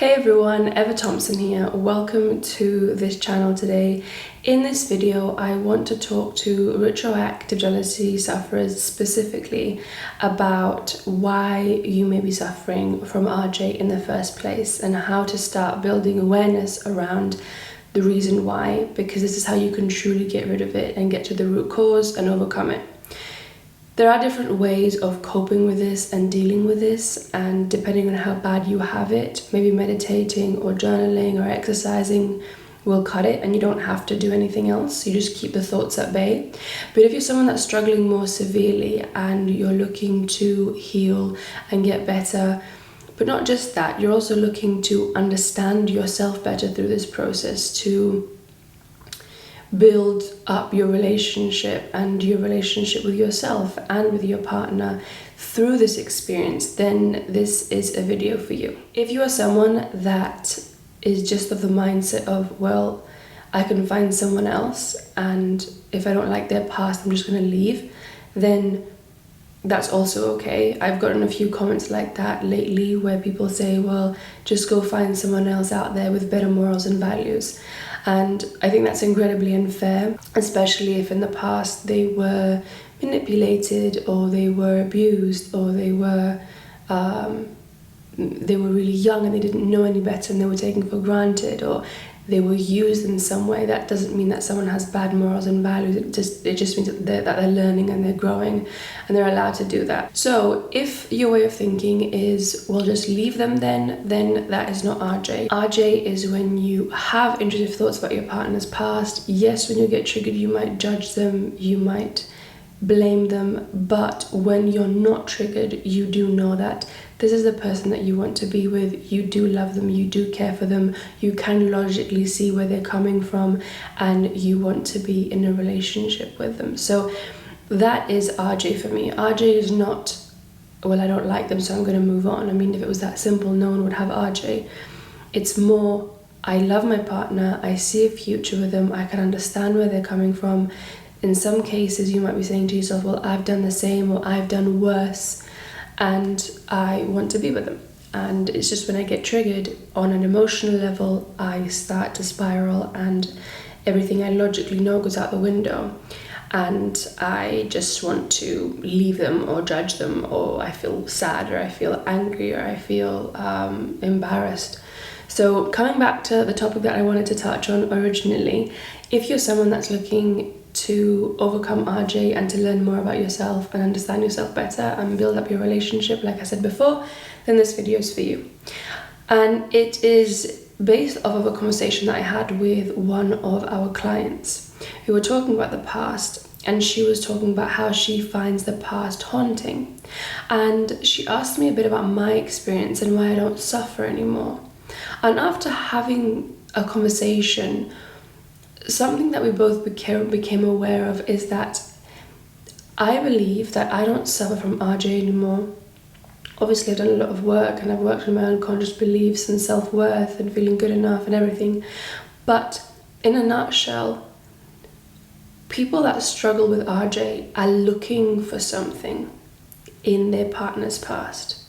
Hey everyone, Eva Thompson here. Welcome to this channel today. In this video, I want to talk to retroactive jealousy sufferers specifically about why you may be suffering from RJ in the first place and how to start building awareness around the reason why, because this is how you can truly get rid of it and get to the root cause and overcome it. There are different ways of coping with this and dealing with this, and depending on how bad you have it, maybe meditating or journaling or exercising will cut it, and you don't have to do anything else. You just keep the thoughts at bay. But if you're someone that's struggling more severely and you're looking to heal and get better, but not just that, you're also looking to understand yourself better through this process, to build up your relationship and your relationship with yourself and with your partner through this experience, then this is a video for you. If you are someone that is just of the mindset of, well, I can find someone else, and if I don't like their past, I'm just going to leave, then that's also okay. I've gotten a few comments like that lately where people say, well, just go find someone else out there with better morals and values. And I think that's incredibly unfair, especially if in the past they were manipulated or they were abused or they were really young and they didn't know any better and they were taken for granted, or they were used in some way. That doesn't mean that someone has bad morals and values. It just means that they're learning and they're growing and they're allowed to do that. So if your way of thinking is, well, just leave them then that is not RJ. RJ is when you have intrusive thoughts about your partner's past. Yes, when you get triggered, you might judge them, you might blame them, but when you're not triggered, you do know that this is the person that you want to be with. You do love them, you do care for them, you can logically see where they're coming from, and you want to be in a relationship with them. So that is RJ for me. RJ is not, well, I don't like them, so I'm going to move on. I mean, if it was that simple, no one would have RJ. It's more, I love my partner, I see a future with them, I can understand where they're coming from. In some cases, you might be saying to yourself, well, I've done the same or I've done worse, and I want to be with them. And it's just when I get triggered on an emotional level, I start to spiral and everything I logically know goes out the window. And I just want to leave them or judge them, or I feel sad or I feel angry or I feel embarrassed. So coming back to the topic that I wanted to touch on originally, if you're someone that's looking to overcome RJ and to learn more about yourself and understand yourself better and build up your relationship, like I said before, then this video is for you. And it is based off of a conversation that I had with one of our clients. We were talking about the past, and she was talking about how she finds the past haunting. And she asked me a bit about my experience and why I don't suffer anymore. And after having a conversation, something that we both became aware of is that I believe that I don't suffer from RJ anymore. Obviously, I've done a lot of work and I've worked on my unconscious beliefs and self-worth and feeling good enough and everything. But in a nutshell, people that struggle with RJ are looking for something in their partner's past.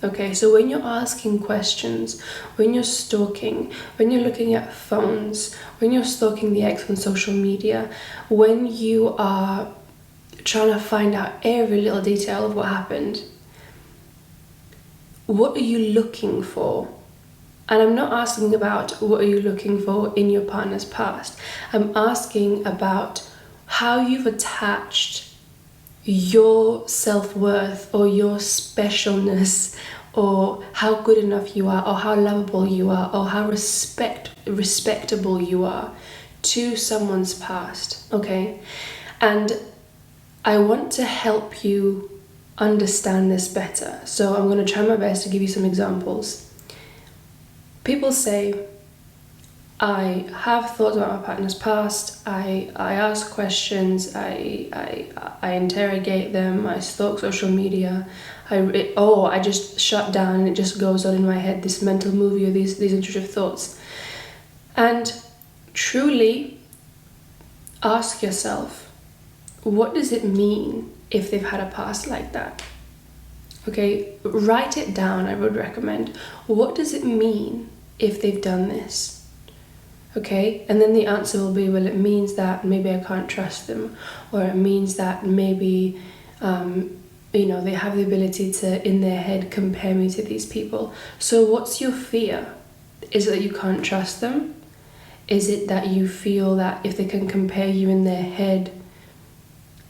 Okay, so when you're asking questions, when you're stalking, when you're looking at phones, when you're stalking the ex on social media, when you are trying to find out every little detail of what happened, what are you looking for? And I'm not asking about what are you looking for in your partner's past. I'm asking about how you've attached your self-worth or your specialness, or how good enough you are, or how lovable you are, or how respectable you are to someone's past, okay? And I want to help you understand this better. So I'm going to try my best to give you some examples. People say, I have thoughts about my partner's past, I ask questions, I interrogate them, I stalk social media, I just shut down and it just goes on in my head, this mental movie or these intrusive thoughts. And truly ask yourself, what does it mean if they've had a past like that? Okay, write it down, I would recommend. What does it mean if they've done this? Okay, and then the answer will be, well, it means that maybe I can't trust them, or it means that maybe, they have the ability to, in their head, compare me to these people. So what's your fear? Is it that you can't trust them? Is it that you feel that if they can compare you in their head,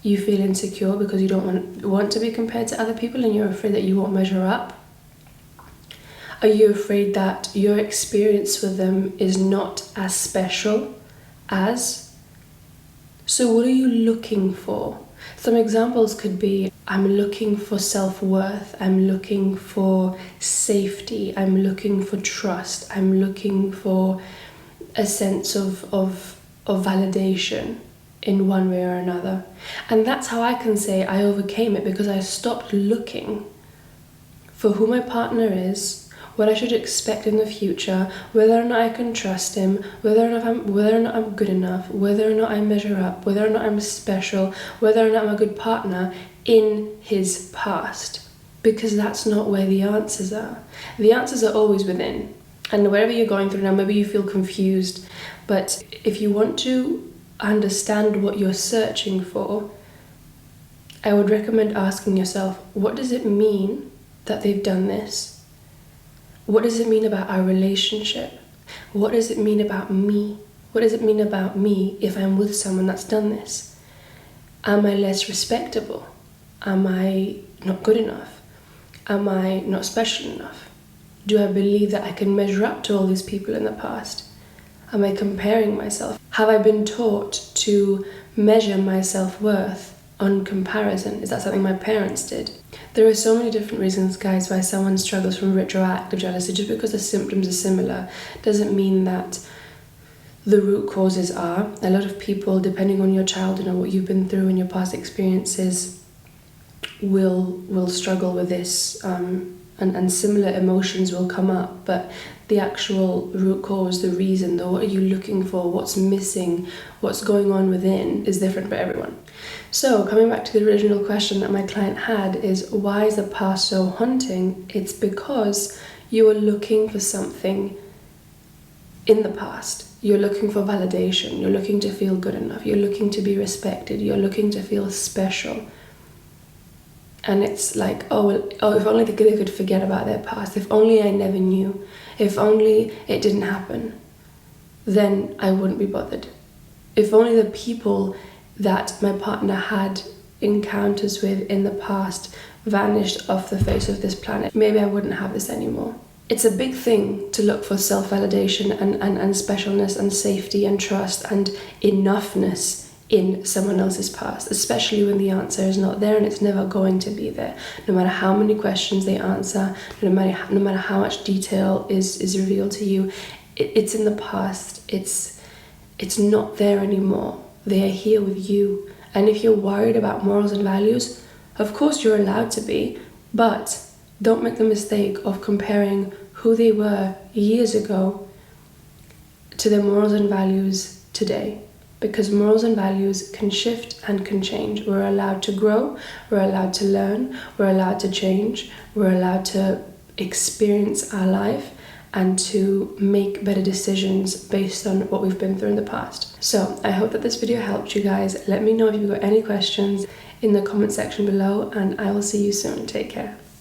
you feel insecure because you don't want to be compared to other people and you're afraid that you won't measure up? Are you afraid that your experience with them is not as special as? So what are you looking for? Some examples could be, I'm looking for self-worth, I'm looking for safety, I'm looking for trust, I'm looking for a sense of validation in one way or another. And that's how I can say I overcame it, because I stopped looking for who my partner is, what I should expect in the future, whether or not I can trust him, whether or not I'm good enough, whether or not I measure up, whether or not I'm special, whether or not I'm a good partner in his past. Because that's not where the answers are. The answers are always within. And wherever you're going through now, maybe you feel confused, but if you want to understand what you're searching for, I would recommend asking yourself, what does it mean that they've done this? What does it mean about our relationship? What does it mean about me? What does it mean about me if I'm with someone that's done this? Am I less respectable? Am I not good enough? Am I not special enough? Do I believe that I can measure up to all these people in the past? Am I comparing myself? Have I been taught to measure my self-worth on comparison? Is that something my parents did? There are so many different reasons, guys, why someone struggles from retroactive jealousy. Just because the symptoms are similar doesn't mean that the root causes are. A lot of people, depending on your childhood and what you've been through and your past experiences, will struggle with this, and similar emotions will come up, but the actual root cause, the reason, what are you looking for, what's missing, what's going on within, is different for everyone. So coming back to the original question that my client had is, why is the past so haunting? It's because you are looking for something in the past. You're looking for validation, you're looking to feel good enough, you're looking to be respected, you're looking to feel special. And it's like, if only they could forget about their past, if only I never knew, if only it didn't happen, then I wouldn't be bothered. If only the people that my partner had encounters with in the past vanished off the face of this planet, maybe I wouldn't have this anymore. It's a big thing to look for self-validation and specialness and safety and trust and enoughness in someone else's past, especially when the answer is not there and it's never going to be there. No matter how many questions they answer, no matter how much detail is revealed to you, it's in the past. It's not there anymore. They are here with you. And if you're worried about morals and values, of course you're allowed to be, but don't make the mistake of comparing who they were years ago to their morals and values today. Because morals and values can shift and can change. We're allowed to grow, we're allowed to learn, we're allowed to change, we're allowed to experience our life and to make better decisions based on what we've been through in the past. So I hope that this video helped you guys. Let me know if you've got any questions in the comment section below, and I will see you soon. Take care.